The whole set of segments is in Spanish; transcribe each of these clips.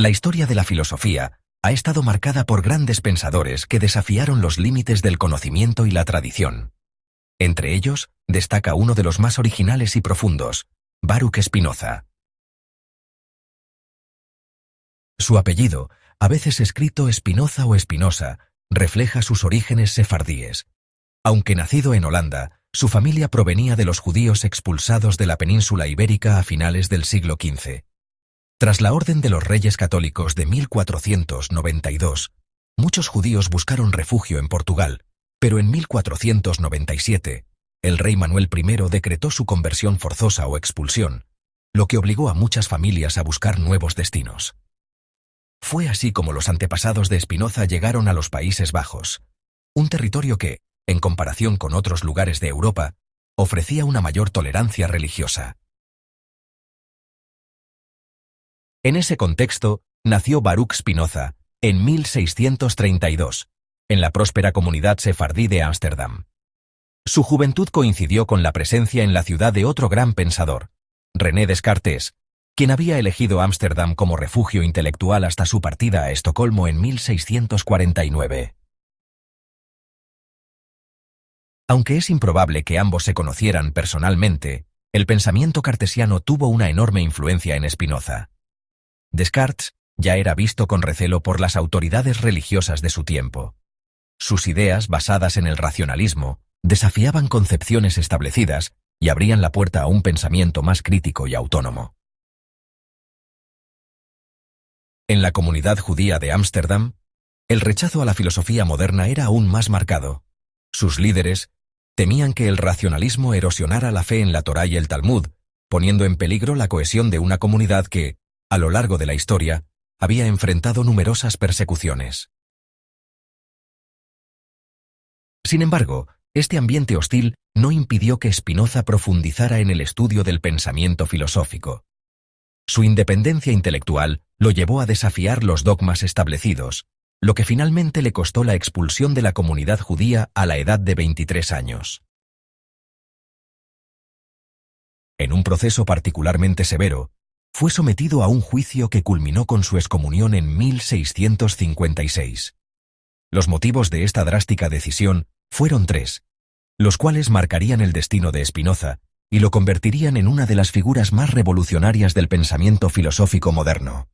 La historia de la filosofía ha estado marcada por grandes pensadores que desafiaron los límites del conocimiento y la tradición. Entre ellos, destaca uno de los más originales y profundos, Baruch Spinoza. Su apellido, a veces escrito Spinoza o Espinosa, refleja sus orígenes sefardíes. Aunque nacido en Holanda, su familia provenía de los judíos expulsados de la península ibérica a finales del siglo XV. Tras la Orden de los Reyes Católicos de 1492, muchos judíos buscaron refugio en Portugal, pero en 1497, el rey Manuel I decretó su conversión forzosa o expulsión, lo que obligó a muchas familias a buscar nuevos destinos. Fue así como los antepasados de Spinoza llegaron a los Países Bajos, un territorio que, en comparación con otros lugares de Europa, ofrecía una mayor tolerancia religiosa. En ese contexto, nació Baruch Spinoza, en 1632, en la próspera comunidad sefardí de Ámsterdam. Su juventud coincidió con la presencia en la ciudad de otro gran pensador, René Descartes, quien había elegido Ámsterdam como refugio intelectual hasta su partida a Estocolmo en 1649. Aunque es improbable que ambos se conocieran personalmente, el pensamiento cartesiano tuvo una enorme influencia en Spinoza. Descartes ya era visto con recelo por las autoridades religiosas de su tiempo. Sus ideas, basadas en el racionalismo, desafiaban concepciones establecidas y abrían la puerta a un pensamiento más crítico y autónomo. En la comunidad judía de Ámsterdam, el rechazo a la filosofía moderna era aún más marcado. Sus líderes temían que el racionalismo erosionara la fe en la Torá y el Talmud, poniendo en peligro la cohesión de una comunidad que, a lo largo de la historia, había enfrentado numerosas persecuciones. Sin embargo, este ambiente hostil no impidió que Spinoza profundizara en el estudio del pensamiento filosófico. Su independencia intelectual lo llevó a desafiar los dogmas establecidos, lo que finalmente le costó la expulsión de la comunidad judía a la edad de 23 años. En un proceso particularmente severo, fue sometido a un juicio que culminó con su excomunión en 1656. Los motivos de esta drástica decisión fueron tres, los cuales marcarían el destino de Spinoza y lo convertirían en una de las figuras más revolucionarias del pensamiento filosófico moderno.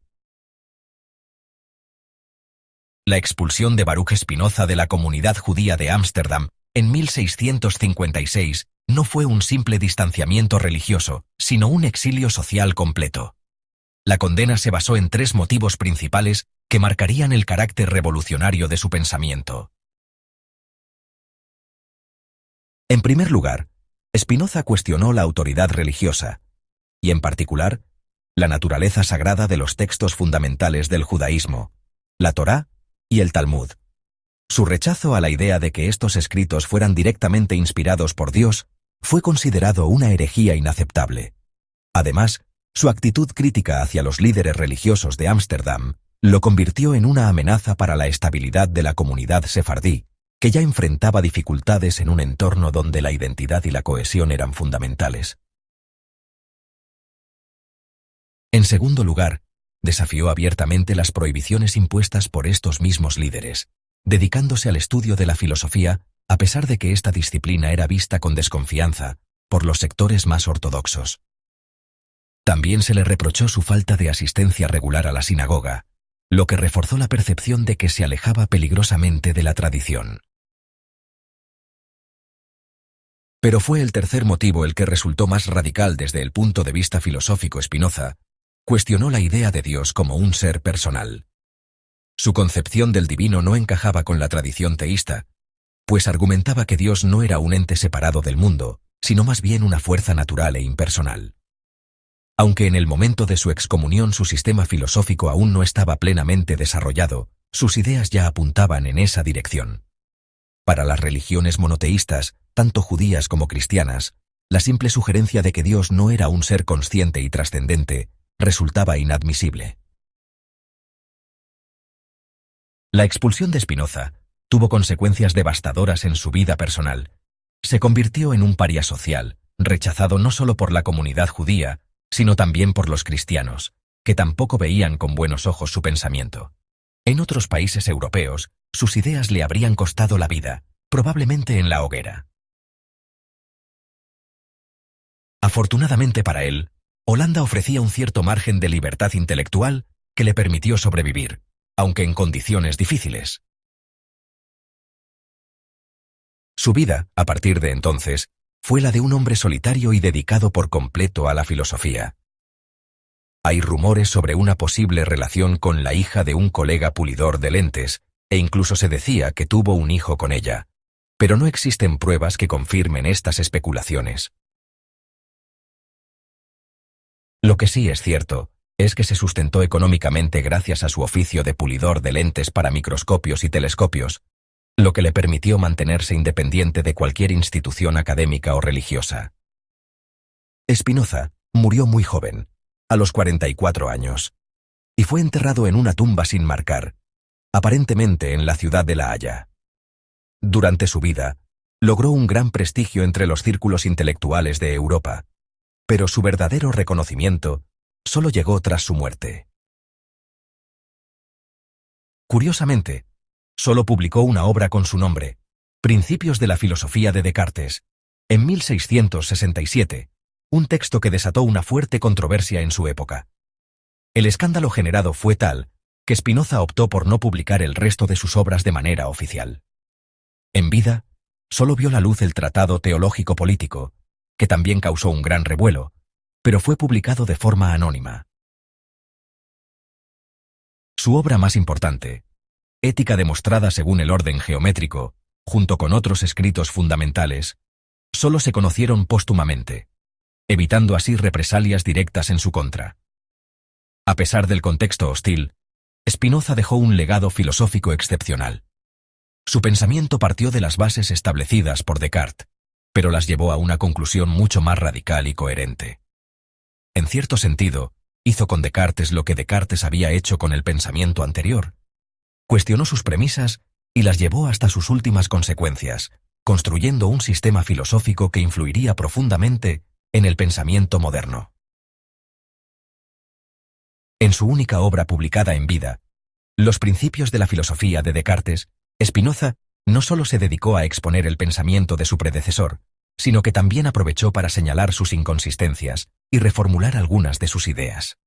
La expulsión de Baruch Spinoza de la comunidad judía de Ámsterdam en 1656 no fue un simple distanciamiento religioso, sino un exilio social completo. La condena se basó en tres motivos principales que marcarían el carácter revolucionario de su pensamiento. En primer lugar, Spinoza cuestionó la autoridad religiosa, y en particular, la naturaleza sagrada de los textos fundamentales del judaísmo, la Torá y el Talmud. Su rechazo a la idea de que estos escritos fueran directamente inspirados por Dios fue considerado una herejía inaceptable. Además, su actitud crítica hacia los líderes religiosos de Ámsterdam lo convirtió en una amenaza para la estabilidad de la comunidad sefardí, que ya enfrentaba dificultades en un entorno donde la identidad y la cohesión eran fundamentales. En segundo lugar, desafió abiertamente las prohibiciones impuestas por estos mismos líderes, dedicándose al estudio de la filosofía, a pesar de que esta disciplina era vista con desconfianza por los sectores más ortodoxos. También se le reprochó su falta de asistencia regular a la sinagoga, lo que reforzó la percepción de que se alejaba peligrosamente de la tradición. Pero fue el tercer motivo el que resultó más radical desde el punto de vista filosófico. Spinoza cuestionó la idea de Dios como un ser personal. Su concepción del divino no encajaba con la tradición teísta, pues argumentaba que Dios no era un ente separado del mundo, sino más bien una fuerza natural e impersonal. Aunque en el momento de su excomunión su sistema filosófico aún no estaba plenamente desarrollado, sus ideas ya apuntaban en esa dirección. Para las religiones monoteístas, tanto judías como cristianas, la simple sugerencia de que Dios no era un ser consciente y trascendente resultaba inadmisible. La expulsión de Spinoza tuvo consecuencias devastadoras en su vida personal. Se convirtió en un paria social, rechazado no solo por la comunidad judía, sino también por los cristianos, que tampoco veían con buenos ojos su pensamiento. En otros países europeos, sus ideas le habrían costado la vida, probablemente en la hoguera. Afortunadamente para él, Holanda ofrecía un cierto margen de libertad intelectual que le permitió sobrevivir, aunque en condiciones difíciles. Su vida, a partir de entonces, fue la de un hombre solitario y dedicado por completo a la filosofía. Hay rumores sobre una posible relación con la hija de un colega pulidor de lentes, e incluso se decía que tuvo un hijo con ella, pero no existen pruebas que confirmen estas especulaciones. Lo que sí es cierto es que se sustentó económicamente gracias a su oficio de pulidor de lentes para microscopios y telescopios, lo que le permitió mantenerse independiente de cualquier institución académica o religiosa. Spinoza murió muy joven, a los 44 años, y fue enterrado en una tumba sin marcar, aparentemente en la ciudad de La Haya. Durante su vida, logró un gran prestigio entre los círculos intelectuales de Europa, pero su verdadero reconocimiento solo llegó tras su muerte. Curiosamente, solo publicó una obra con su nombre, Principios de la filosofía de Descartes, en 1667, un texto que desató una fuerte controversia en su época. El escándalo generado fue tal que Spinoza optó por no publicar el resto de sus obras de manera oficial. En vida, solo vio la luz el Tratado Teológico Político, que también causó un gran revuelo, pero fue publicado de forma anónima. Su obra más importante, Ética demostrada según el orden geométrico, junto con otros escritos fundamentales, solo se conocieron póstumamente, evitando así represalias directas en su contra. A pesar del contexto hostil, Spinoza dejó un legado filosófico excepcional. Su pensamiento partió de las bases establecidas por Descartes, pero las llevó a una conclusión mucho más radical y coherente. En cierto sentido, hizo con Descartes lo que Descartes había hecho con el pensamiento anterior. Cuestionó sus premisas y las llevó hasta sus últimas consecuencias, construyendo un sistema filosófico que influiría profundamente en el pensamiento moderno. En su única obra publicada en vida, Los Principios de la filosofía de Descartes, Spinoza no solo se dedicó a exponer el pensamiento de su predecesor, sino que también aprovechó para señalar sus inconsistencias y reformular algunas de sus ideas.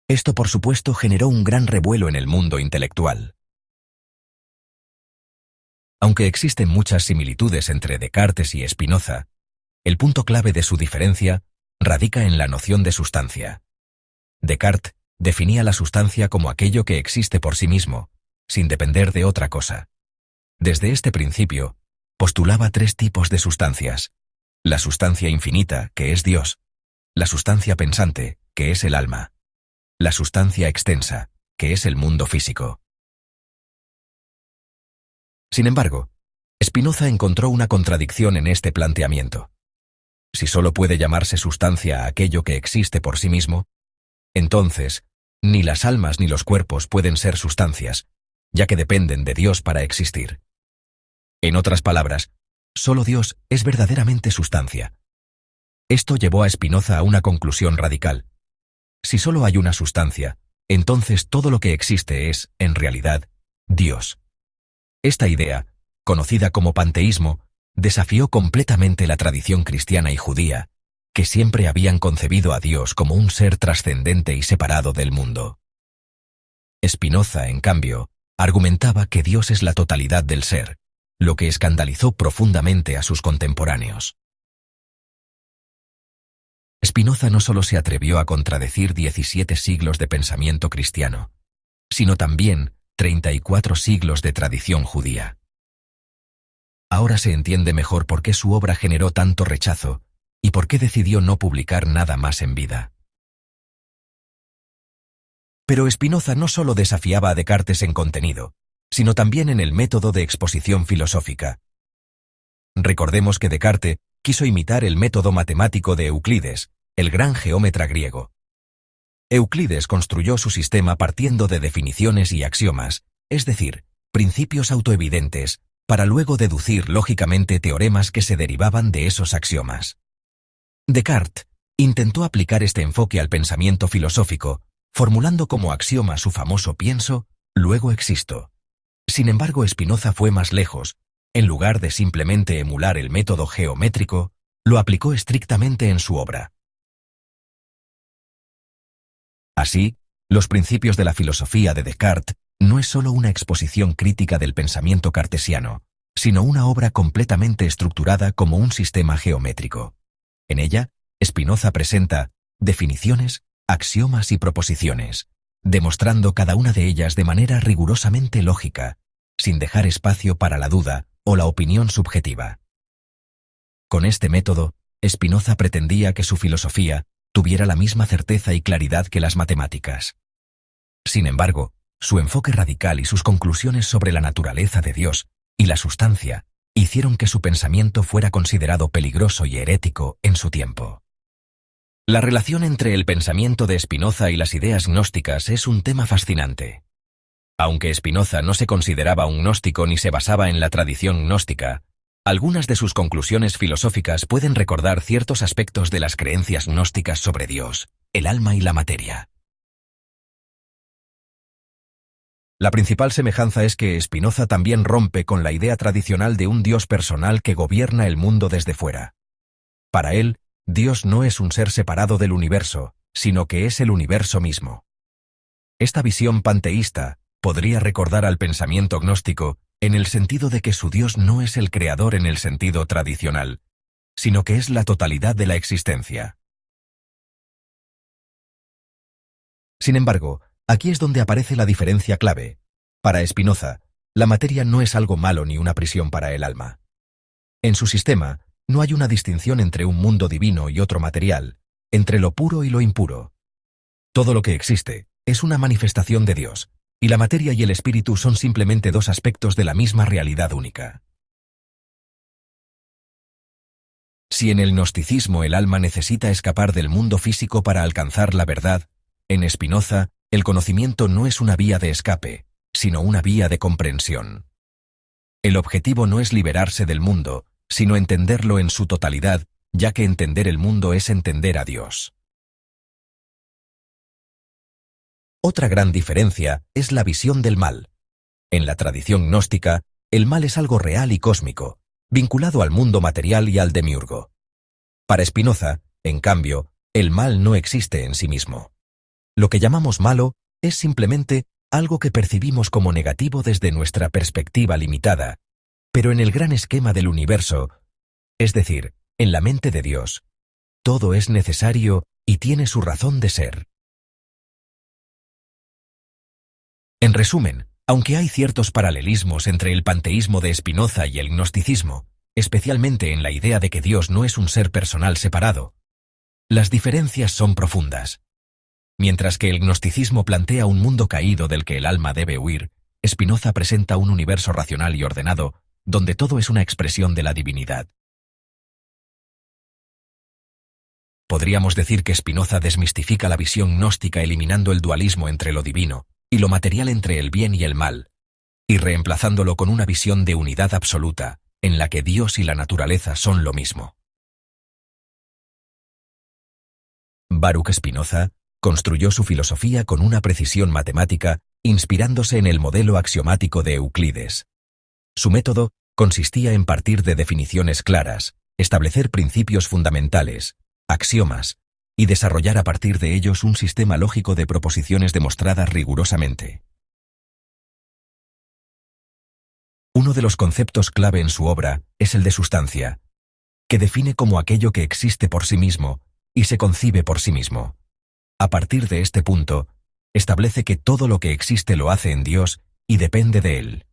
Esto, por supuesto, generó un gran revuelo en el mundo intelectual. Aunque existen muchas similitudes entre Descartes y Spinoza, el punto clave de su diferencia radica en la noción de sustancia. Descartes definía la sustancia como aquello que existe por sí mismo, sin depender de otra cosa. Desde este principio, postulaba tres tipos de sustancias: la sustancia infinita, que es Dios; la sustancia pensante, que es el alma; la sustancia extensa, que es el mundo físico. Sin embargo, Spinoza encontró una contradicción en este planteamiento. Si solo puede llamarse sustancia a aquello que existe por sí mismo, entonces, ni las almas ni los cuerpos pueden ser sustancias, ya que dependen de Dios para existir. En otras palabras, solo Dios es verdaderamente sustancia. Esto llevó a Spinoza a una conclusión radical. Si solo hay una sustancia, entonces todo lo que existe es, en realidad, Dios. Esta idea, conocida como panteísmo, desafió completamente la tradición cristiana y judía, que siempre habían concebido a Dios como un ser trascendente y separado del mundo. Spinoza, en cambio, argumentaba que Dios es la totalidad del ser, lo que escandalizó profundamente a sus contemporáneos. Spinoza no solo se atrevió a contradecir 17 siglos de pensamiento cristiano, sino también 34 siglos de tradición judía. Ahora se entiende mejor por qué su obra generó tanto rechazo y por qué decidió no publicar nada más en vida. Pero Spinoza no solo desafiaba a Descartes en contenido, sino también en el método de exposición filosófica. Recordemos que Descartes quiso imitar el método matemático de Euclides, el gran geómetra griego. Euclides construyó su sistema partiendo de definiciones y axiomas, es decir, principios autoevidentes, para luego deducir lógicamente teoremas que se derivaban de esos axiomas. Descartes intentó aplicar este enfoque al pensamiento filosófico, formulando como axioma su famoso pienso, luego existo. Sin embargo, Spinoza fue más lejos. En lugar de simplemente emular el método geométrico, lo aplicó estrictamente en su obra. Así, los principios de la filosofía de Descartes no es solo una exposición crítica del pensamiento cartesiano, sino una obra completamente estructurada como un sistema geométrico. En ella, Spinoza presenta definiciones, axiomas y proposiciones, demostrando cada una de ellas de manera rigurosamente lógica, sin dejar espacio para la duda o la opinión subjetiva. Con este método, Spinoza pretendía que su filosofía tuviera la misma certeza y claridad que las matemáticas. Sin embargo, su enfoque radical y sus conclusiones sobre la naturaleza de Dios y la sustancia hicieron que su pensamiento fuera considerado peligroso y herético en su tiempo. La relación entre el pensamiento de Spinoza y las ideas gnósticas es un tema fascinante. Aunque Spinoza no se consideraba un gnóstico ni se basaba en la tradición gnóstica, algunas de sus conclusiones filosóficas pueden recordar ciertos aspectos de las creencias gnósticas sobre Dios, el alma y la materia. La principal semejanza es que Spinoza también rompe con la idea tradicional de un Dios personal que gobierna el mundo desde fuera. Para él, Dios no es un ser separado del universo, sino que es el universo mismo. Esta visión panteísta podría recordar al pensamiento gnóstico en el sentido de que su Dios no es el creador en el sentido tradicional, sino que es la totalidad de la existencia. Sin embargo, aquí es donde aparece la diferencia clave. Para Spinoza, la materia no es algo malo ni una prisión para el alma. En su sistema, no hay una distinción entre un mundo divino y otro material, entre lo puro y lo impuro. Todo lo que existe es una manifestación de Dios, y la materia y el espíritu son simplemente dos aspectos de la misma realidad única. Si en el gnosticismo el alma necesita escapar del mundo físico para alcanzar la verdad, en Spinoza, el conocimiento no es una vía de escape, sino una vía de comprensión. El objetivo no es liberarse del mundo, sino entenderlo en su totalidad, ya que entender el mundo es entender a Dios. Otra gran diferencia es la visión del mal. En la tradición gnóstica, el mal es algo real y cósmico, vinculado al mundo material y al demiurgo. Para Spinoza, en cambio, el mal no existe en sí mismo. Lo que llamamos malo es simplemente algo que percibimos como negativo desde nuestra perspectiva limitada, pero en el gran esquema del universo, es decir, en la mente de Dios, todo es necesario y tiene su razón de ser. En resumen, aunque hay ciertos paralelismos entre el panteísmo de Spinoza y el gnosticismo, especialmente en la idea de que Dios no es un ser personal separado, las diferencias son profundas. Mientras que el gnosticismo plantea un mundo caído del que el alma debe huir, Spinoza presenta un universo racional y ordenado, donde todo es una expresión de la divinidad. Podríamos decir que Spinoza desmistifica la visión gnóstica eliminando el dualismo entre lo divino y lo material entre el bien y el mal, y reemplazándolo con una visión de unidad absoluta, en la que Dios y la naturaleza son lo mismo. Baruch Spinoza construyó su filosofía con una precisión matemática inspirándose en el modelo axiomático de Euclides. Su método consistía en partir de definiciones claras, establecer principios fundamentales, axiomas, y desarrollar a partir de ellos un sistema lógico de proposiciones demostradas rigurosamente. Uno de los conceptos clave en su obra es el de sustancia, que define como aquello que existe por sí mismo y se concibe por sí mismo. A partir de este punto, establece que todo lo que existe lo hace en Dios y depende de Él.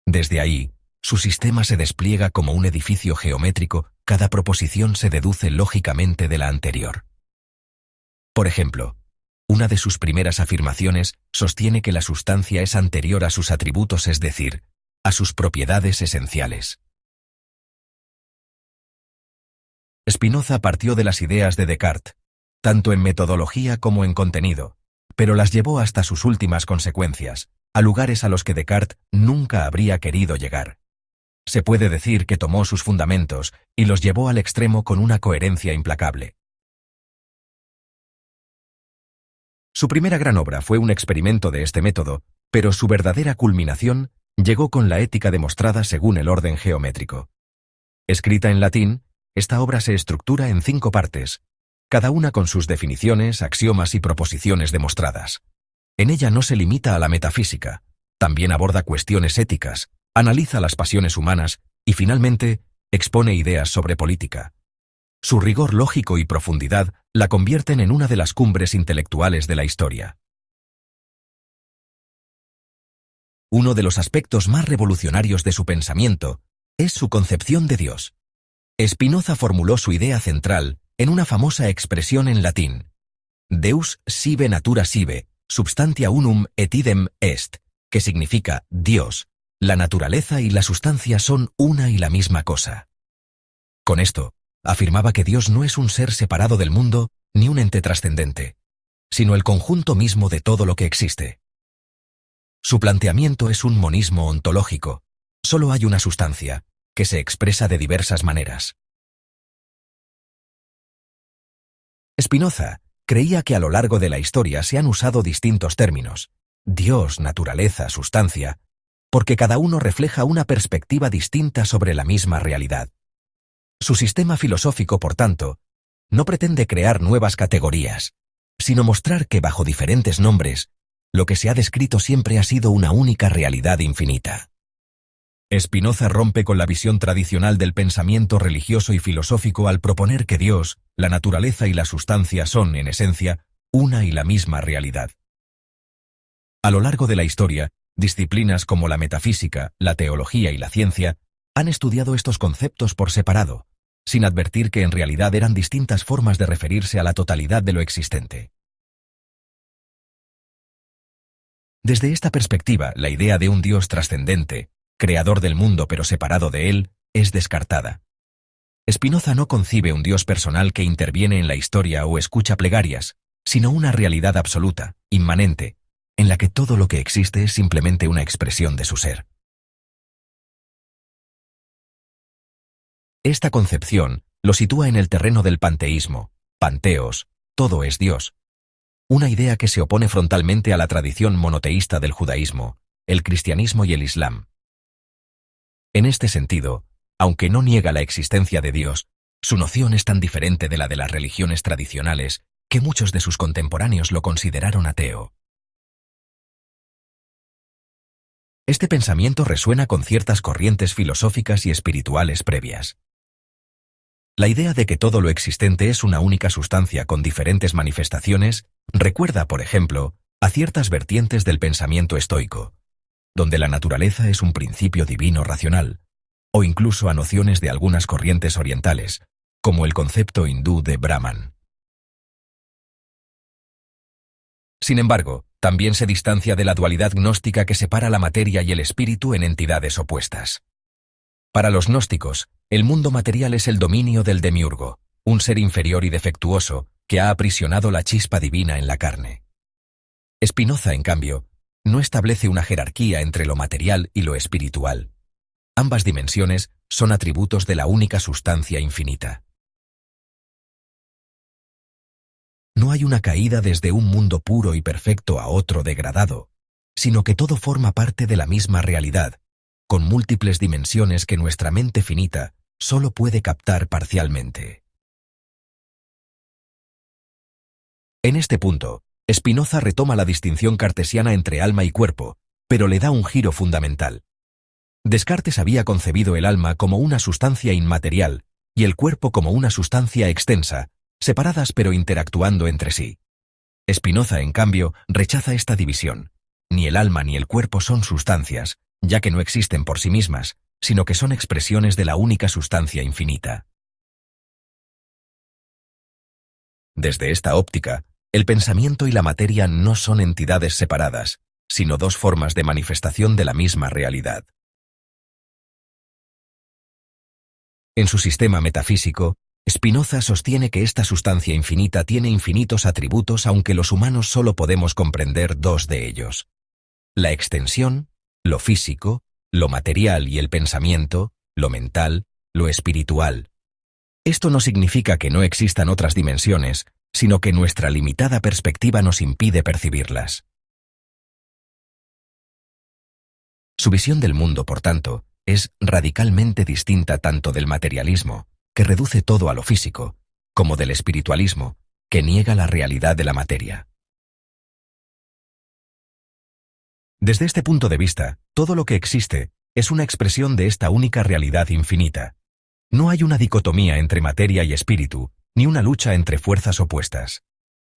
Desde ahí, su sistema se despliega como un edificio geométrico, cada proposición se deduce lógicamente de la anterior. Por ejemplo, una de sus primeras afirmaciones sostiene que la sustancia es anterior a sus atributos, es decir, a sus propiedades esenciales. Spinoza partió de las ideas de Descartes, tanto en metodología como en contenido, pero las llevó hasta sus últimas consecuencias, a lugares a los que Descartes nunca habría querido llegar. Se puede decir que tomó sus fundamentos y los llevó al extremo con una coherencia implacable. Su primera gran obra fue un experimento de este método, pero su verdadera culminación llegó con la ética demostrada según el orden geométrico. Escrita en latín, esta obra se estructura en 5 partes, cada una con sus definiciones, axiomas y proposiciones demostradas. En ella no se limita a la metafísica, también aborda cuestiones éticas, analiza las pasiones humanas y, finalmente, expone ideas sobre política. Su rigor lógico y profundidad la convierten en una de las cumbres intelectuales de la historia. Uno de los aspectos más revolucionarios de su pensamiento es su concepción de Dios. Spinoza formuló su idea central en una famosa expresión en latín: Deus sive natura sive, substantia unum et idem est, que significa Dios, la naturaleza y la sustancia son una y la misma cosa. Con esto, afirmaba que Dios no es un ser separado del mundo ni un ente trascendente, sino el conjunto mismo de todo lo que existe. Su planteamiento es un monismo ontológico. Solo hay una sustancia, que se expresa de diversas maneras. Spinoza creía que a lo largo de la historia se han usado distintos términos, Dios, naturaleza, sustancia, porque cada uno refleja una perspectiva distinta sobre la misma realidad. Su sistema filosófico, por tanto, no pretende crear nuevas categorías, sino mostrar que bajo diferentes nombres, lo que se ha descrito siempre ha sido una única realidad infinita. Spinoza rompe con la visión tradicional del pensamiento religioso y filosófico al proponer que Dios, la naturaleza y la sustancia son, en esencia, una y la misma realidad. A lo largo de la historia, disciplinas como la metafísica, la teología y la ciencia han estudiado estos conceptos por separado, sin advertir que en realidad eran distintas formas de referirse a la totalidad de lo existente. Desde esta perspectiva, la idea de un Dios trascendente, creador del mundo pero separado de él, es descartada. Spinoza no concibe un Dios personal que interviene en la historia o escucha plegarias, sino una realidad absoluta, inmanente, en la que todo lo que existe es simplemente una expresión de su ser. Esta concepción lo sitúa en el terreno del panteísmo, panteos, todo es Dios, una idea que se opone frontalmente a la tradición monoteísta del judaísmo, el cristianismo y el islam. En este sentido, aunque no niega la existencia de Dios, su noción es tan diferente de la de las religiones tradicionales que muchos de sus contemporáneos lo consideraron ateo. Este pensamiento resuena con ciertas corrientes filosóficas y espirituales previas. La idea de que todo lo existente es una única sustancia con diferentes manifestaciones recuerda, por ejemplo, a ciertas vertientes del pensamiento estoico, donde la naturaleza es un principio divino racional, o incluso a nociones de algunas corrientes orientales, como el concepto hindú de Brahman. Sin embargo, también se distancia de la dualidad gnóstica que separa la materia y el espíritu en entidades opuestas. Para los gnósticos, el mundo material es el dominio del demiurgo, un ser inferior y defectuoso que ha aprisionado la chispa divina en la carne. Spinoza, en cambio, no establece una jerarquía entre lo material y lo espiritual. Ambas dimensiones son atributos de la única sustancia infinita. No hay una caída desde un mundo puro y perfecto a otro degradado, sino que todo forma parte de la misma realidad, con múltiples dimensiones que nuestra mente finita solo puede captar parcialmente. En este punto, Spinoza retoma la distinción cartesiana entre alma y cuerpo, pero le da un giro fundamental. Descartes había concebido el alma como una sustancia inmaterial y el cuerpo como una sustancia extensa, separadas pero interactuando entre sí. Spinoza, en cambio, rechaza esta división. Ni el alma ni el cuerpo son sustancias, ya que no existen por sí mismas, sino que son expresiones de la única sustancia infinita. Desde esta óptica, el pensamiento y la materia no son entidades separadas, sino dos formas de manifestación de la misma realidad. En su sistema metafísico, Spinoza sostiene que esta sustancia infinita tiene infinitos atributos, aunque los humanos solo podemos comprender dos de ellos: la extensión, lo físico, lo material, y el pensamiento, lo mental, lo espiritual. Esto no significa que no existan otras dimensiones, sino que nuestra limitada perspectiva nos impide percibirlas. Su visión del mundo, por tanto, es radicalmente distinta tanto del materialismo, que reduce todo a lo físico, como del espiritualismo, que niega la realidad de la materia. Desde este punto de vista, todo lo que existe es una expresión de esta única realidad infinita. No hay una dicotomía entre materia y espíritu, ni una lucha entre fuerzas opuestas.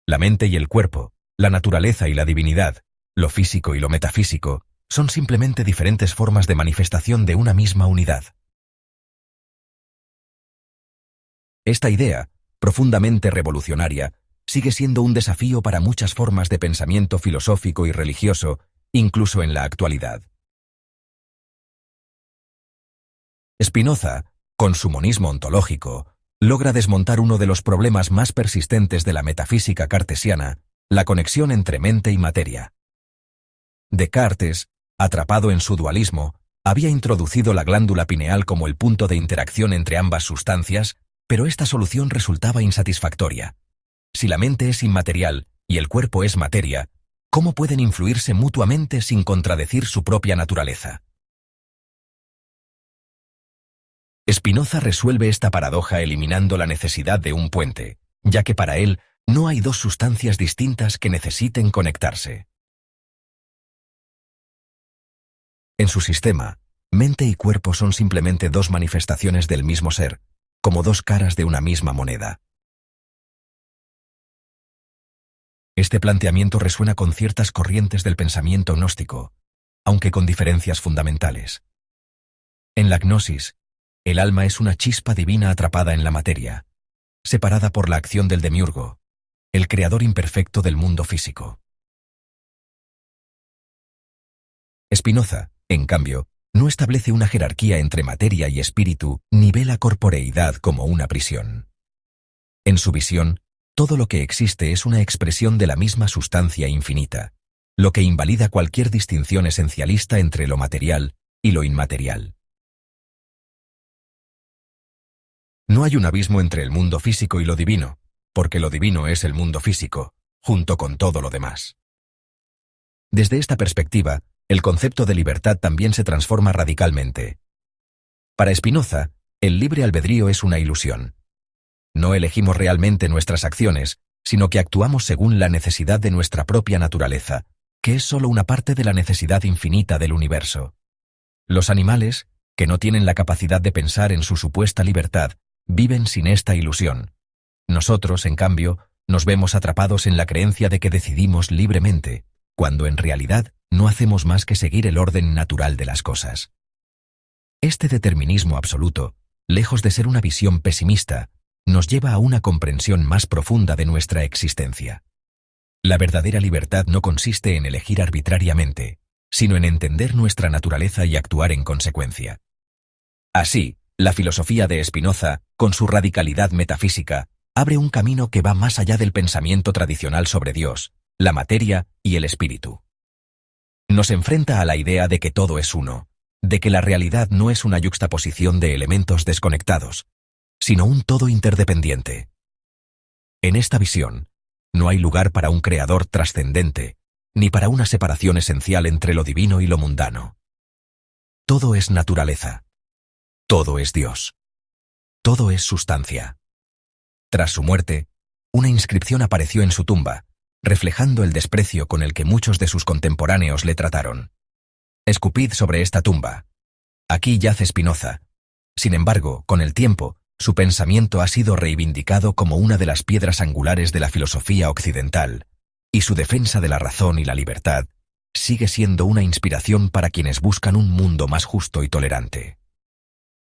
La mente y el cuerpo, la naturaleza y la divinidad, lo físico y lo metafísico, son simplemente diferentes formas de manifestación de una misma unidad. Esta idea, profundamente revolucionaria, sigue siendo un desafío para muchas formas de pensamiento filosófico y religioso, incluso en la actualidad. Spinoza, con su monismo ontológico, logra desmontar uno de los problemas más persistentes de la metafísica cartesiana, la conexión entre mente y materia. Descartes, atrapado en su dualismo, había introducido la glándula pineal como el punto de interacción entre ambas sustancias, pero esta solución resultaba insatisfactoria. Si la mente es inmaterial y el cuerpo es materia, ¿cómo pueden influirse mutuamente sin contradecir su propia naturaleza? Spinoza resuelve esta paradoja eliminando la necesidad de un puente, ya que para él no hay dos sustancias distintas que necesiten conectarse. En su sistema, mente y cuerpo son simplemente dos manifestaciones del mismo ser, como dos caras de una misma moneda. Este planteamiento resuena con ciertas corrientes del pensamiento gnóstico, aunque con diferencias fundamentales. En la gnosis, el alma es una chispa divina atrapada en la materia, separada por la acción del demiurgo, el creador imperfecto del mundo físico. Spinoza, en cambio, no establece una jerarquía entre materia y espíritu ni ve la corporeidad como una prisión. En su visión, todo lo que existe es una expresión de la misma sustancia infinita, lo que invalida cualquier distinción esencialista entre lo material y lo inmaterial. No hay un abismo entre el mundo físico y lo divino, porque lo divino es el mundo físico, junto con todo lo demás. Desde esta perspectiva, el concepto de libertad también se transforma radicalmente. Para Spinoza, el libre albedrío es una ilusión. No elegimos realmente nuestras acciones, sino que actuamos según la necesidad de nuestra propia naturaleza, que es solo una parte de la necesidad infinita del universo. Los animales, que no tienen la capacidad de pensar en su supuesta libertad, viven sin esta ilusión. Nosotros, en cambio, nos vemos atrapados en la creencia de que decidimos libremente, cuando en realidad no hacemos más que seguir el orden natural de las cosas. Este determinismo absoluto, lejos de ser una visión pesimista, nos lleva a una comprensión más profunda de nuestra existencia. La verdadera libertad no consiste en elegir arbitrariamente, sino en entender nuestra naturaleza y actuar en consecuencia. Así, la filosofía de Spinoza, con su radicalidad metafísica, abre un camino que va más allá del pensamiento tradicional sobre Dios, la materia y el espíritu. Nos enfrenta a la idea de que todo es uno, de que la realidad no es una yuxtaposición de elementos desconectados, sino un todo interdependiente. En esta visión, no hay lugar para un creador trascendente, ni para una separación esencial entre lo divino y lo mundano. Todo es naturaleza. Todo es Dios. Todo es sustancia. Tras su muerte, una inscripción apareció en su tumba, reflejando el desprecio con el que muchos de sus contemporáneos le trataron. Escupid sobre esta tumba. Aquí yace Spinoza. Sin embargo, con el tiempo, su pensamiento ha sido reivindicado como una de las piedras angulares de la filosofía occidental, y su defensa de la razón y la libertad sigue siendo una inspiración para quienes buscan un mundo más justo y tolerante.